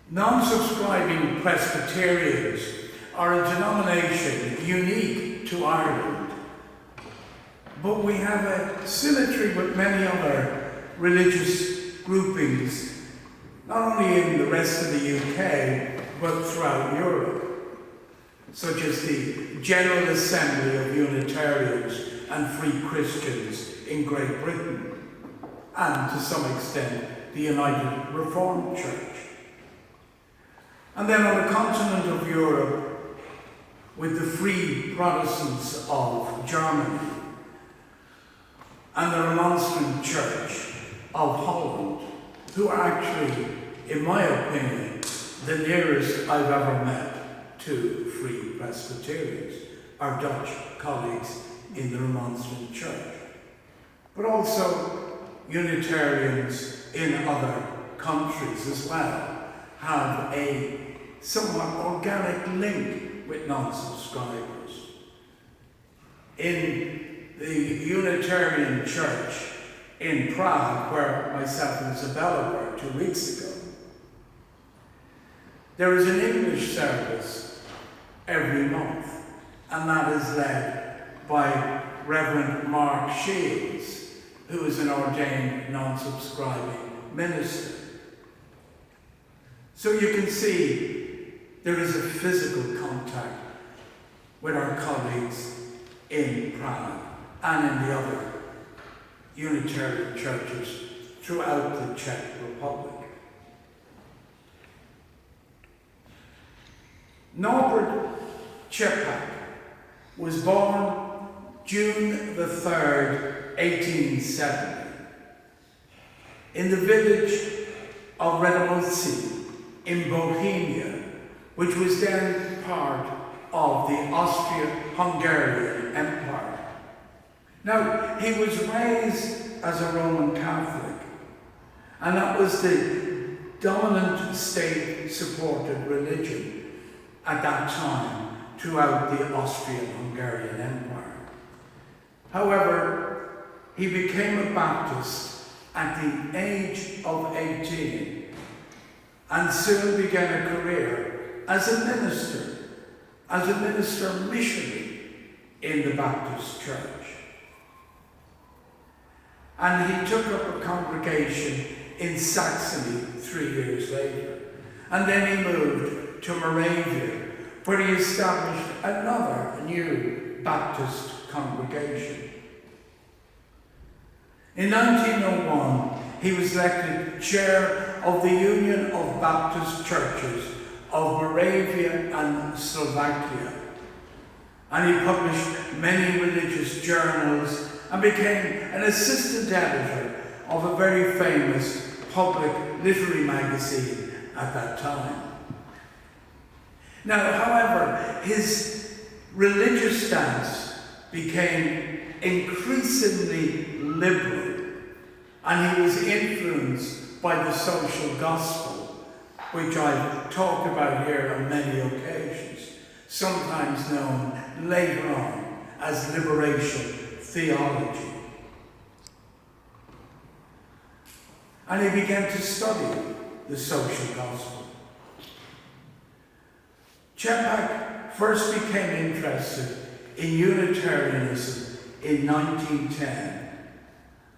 Non-subscribing Presbyterians are a denomination unique to Ireland, but we have a symmetry with many other religious groupings, not only in the rest of the UK, but throughout Europe, such as the General Assembly of Unitarians and Free Christians in Great Britain, and to some extent the United Reformed Church. And then on the continent of Europe, with the Free Protestants of Germany and the Remonstrant Church of Holland, who are actually, in my opinion, the nearest I've ever met to Free Presbyterians, our Dutch colleagues in the Remonstrant Church, but also Unitarians in other countries as well have a somewhat organic link with non-subscribers. In the Unitarian Church in Prague, where myself and Isabella were 2 weeks ago, there is an English service every month, and that is led by Reverend Mark Shields, who is an ordained non-subscribing minister. So you can see there is a physical contact with our colleagues in Prague and in the other Unitarian churches throughout the Czech Republic. Norbert Čepak was born June the 3rd, 1870, in the village of Radomice in Bohemia, which was then part of the Austro-Hungarian Empire. Now, he was raised as a Roman Catholic, and that was the dominant state-supported religion at that time throughout the Austrian-Hungarian Empire. However, he became a Baptist at the age of 18 and soon began a career as a minister missionary in the Baptist Church. And he took up a congregation in Saxony 3 years later. And then he moved to Moravia, where he established another new Baptist congregation. In 1901, he was elected chair of the Union of Baptist Churches of Moravia and Slovakia. And he published many religious journals and became an assistant editor of a very famous public literary magazine at that time. Now, however, his religious stance became increasingly liberal, and he was influenced by the social gospel, which I've talked about here on many occasions, sometimes known later on as liberation theology. And he began to study the social gospel. Čepak first became interested in Unitarianism in 1910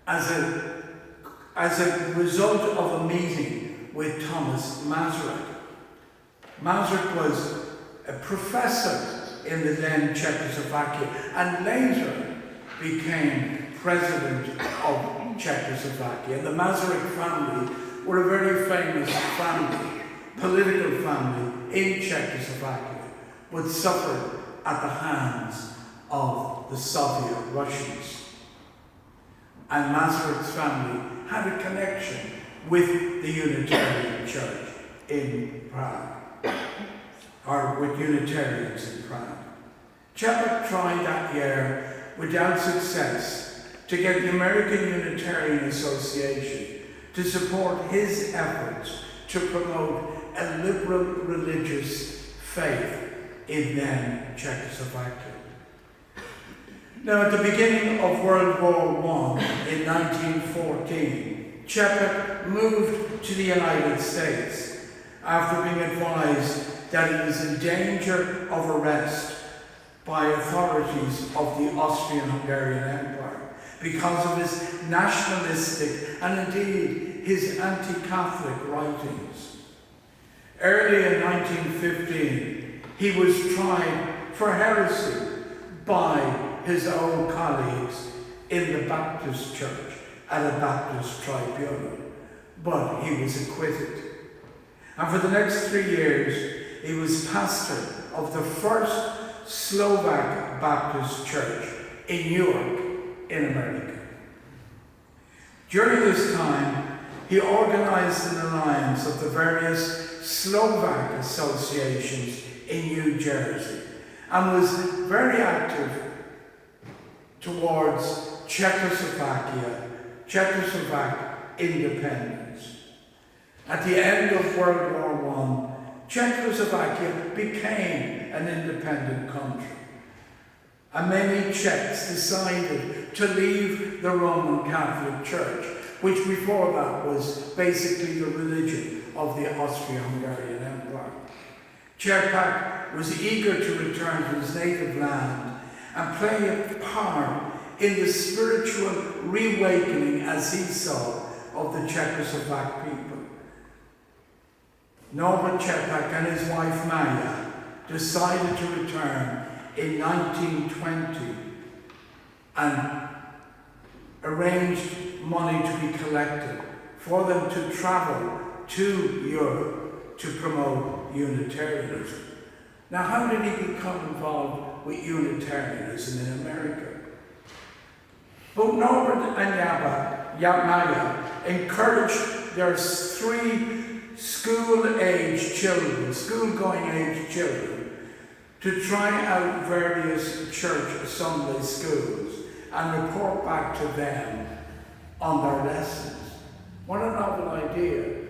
as a result of a meeting with Thomas Masaryk. Masaryk was a professor in the then Czechoslovakia and later became president of Czechoslovakia. And the Masaryk family were a very famous family, political family in Czechoslovakia, but suffered at the hands of the Soviet Russians. And Masaryk's family had a connection with the Unitarian Church in Prague, or with Unitarians in Prague. Čepak tried that year, without success, to get the American Unitarian Association to support his efforts to promote a liberal religious faith in then Czechoslovakia. Now, at the beginning of World War I, in 1914, Čepak moved to the United States after being advised that he was in danger of arrest by authorities of the Austrian-Hungarian Empire because of his nationalistic and indeed his anti-Catholic writings. Early in 1915, he was tried for heresy by his own colleagues in the Baptist Church at a Baptist tribunal, but he was acquitted. And for the next 3 years, he was pastor of the first Slovak Baptist Church in Newark, in America. During this time, he organized an alliance of the various Slovak associations in New Jersey and was very active towards Czechoslovak independence. At the end of World War I, Czechoslovakia became an independent country. And many Czechs decided to leave the Roman Catholic Church, which before that was basically the religion of the Austro-Hungarian Empire. Čerpák was eager to return to his native land and play a part in the spiritual reawakening, as he saw, of the Czechoslovak people. Norbert Čerpák and his wife Maya decided to return in 1920 and arranged money to be collected for them to travel to Europe to promote Unitarianism. Now, how did he become involved with Unitarianism in America? Both Norbert and Maya encouraged their 3 school-age children, school-going-age children, to try out various church Sunday schools and report back to them on their lessons. What a novel idea,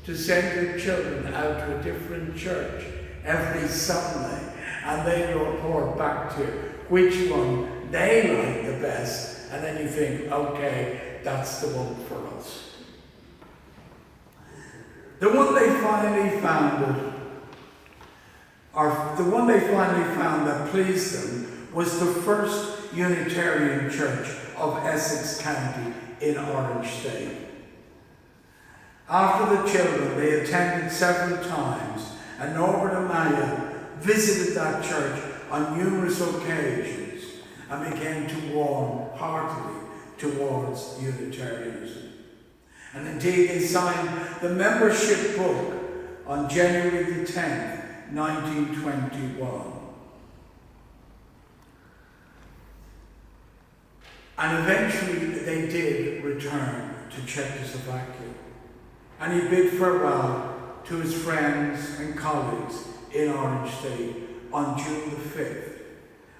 to send your children out to a different church every Sunday and they report back to you which one they like the best, and then you think, okay, that's the one for us. The one they finally founded, or the one they finally found that pleased them, was the first Unitarian Church of Essex County in Orange State. After the children, they attended several times, and Norbert and Maya visited that church on numerous occasions and began to warm heartily towards Unitarianism. And indeed, they signed the membership book on January the 10th, 1921. And eventually they did return to Czechoslovakia. And he bid farewell to his friends and colleagues in Orange State on June the 5th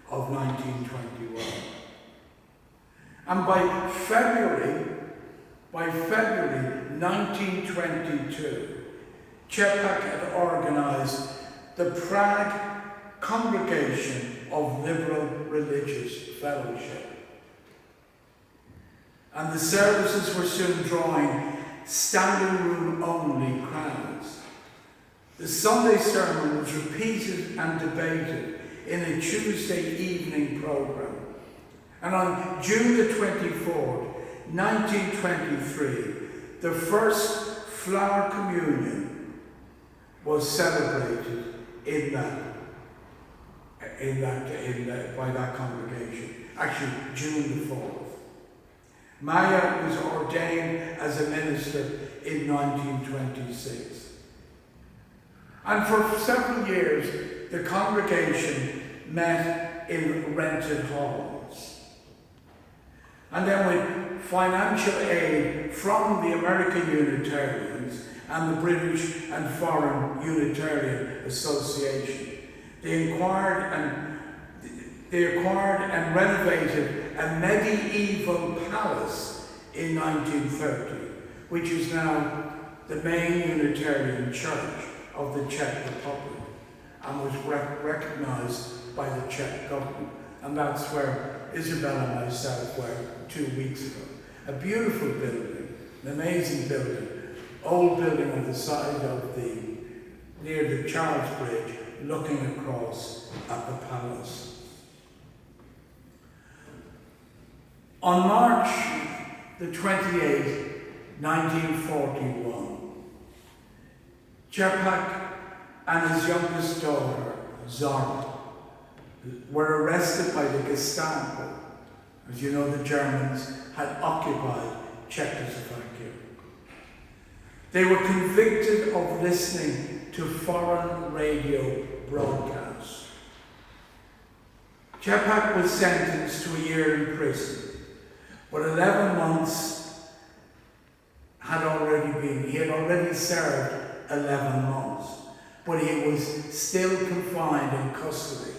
of 1921. And by February 1922, Čerpák had organized the Prague Congregation of Liberal Religious Fellowship. And the services were soon drawing standing room only crowds. The Sunday sermon was repeated and debated in a Tuesday evening program. And on June the 24th, 1923, the first flower communion was celebrated by that congregation. Actually, June the 4th. Maya was ordained as a minister in 1926. And for several years, the congregation met in rented halls. And then with financial aid from the American Unitarians and the British and Foreign Unitarian Association, they acquired and renovated a medieval palace in 1930, which is now the main Unitarian church of the Czech Republic and was recognized by the Czech government. And that's where Isabel and myself were 2 weeks ago. A beautiful building, an amazing building, old building on the side of the near the Charles Bridge, looking across at the palace. On March the 28th, 1941, Čepak and his youngest daughter, Zora, were arrested by the Gestapo. As you know, the Germans had occupied Czechoslovakia. They were convicted of listening to foreign radio broadcasts. Čepak was sentenced to a year in prison, but 11 months he had already served 11 months, but he was still confined in custody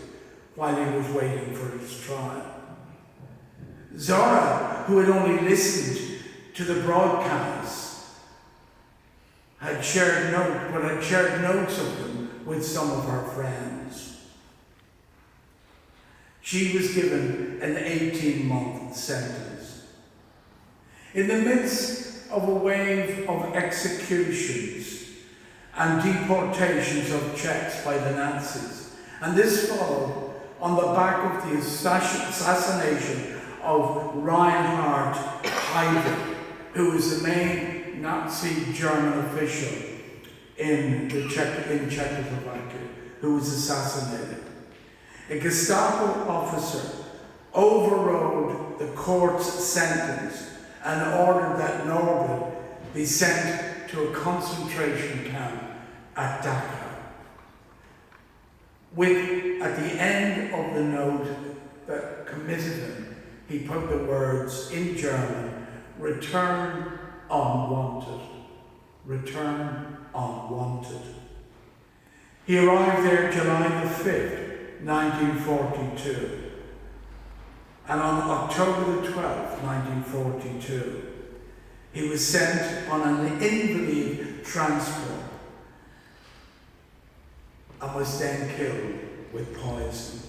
while he was waiting for his trial. Zora, who had only listened to the broadcasts, had shared notes of them with some of her friends. She was given an 18-month sentence. In the midst of a wave of executions and deportations of Czechs by the Nazis, and this followed on the back of the assassination of Reinhard Heydrich, who was the main Nazi German official in Czechoslovakia, who was assassinated. A Gestapo officer overrode the court's sentence and ordered that Norbert be sent to a concentration camp at Dachau. At the end of the note that committed him, he put the words in German, "Return unwanted. Return unwanted." He arrived there July the 5th, 1942. And on October the 12th, 1942, he was sent on an invalid transport and was then killed with poison.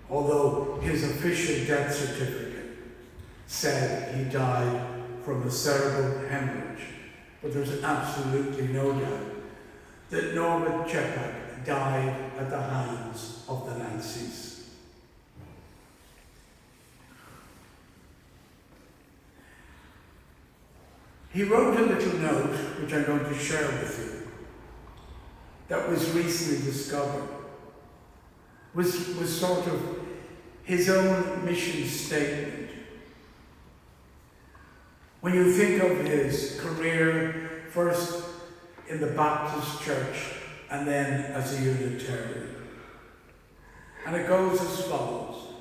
Although his official death certificate said he died from a cerebral hemorrhage, but there's absolutely no doubt that Norbert Čepak died at the hands of the Nazis. He wrote a little note, which I'm going to share with you, that was recently discovered. Was sort of his own mission statement. When you think of his career, first in the Baptist church and then as a Unitarian. And it goes as follows.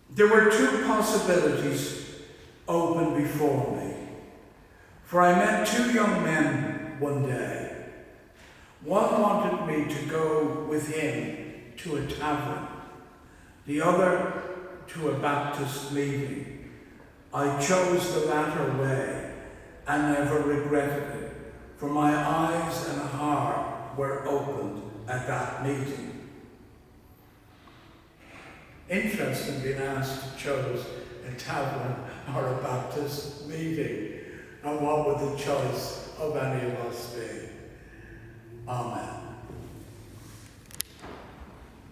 There were two possibilities open before me, for I met two young men one day. One wanted me to go with him to a tavern, the other to a Baptist meeting. I chose the latter way and never regretted it, for my eyes and heart were opened at that meeting. Interesting being asked to choose a tavern or a Baptist meeting, and what would the choice of any of us be? Amen.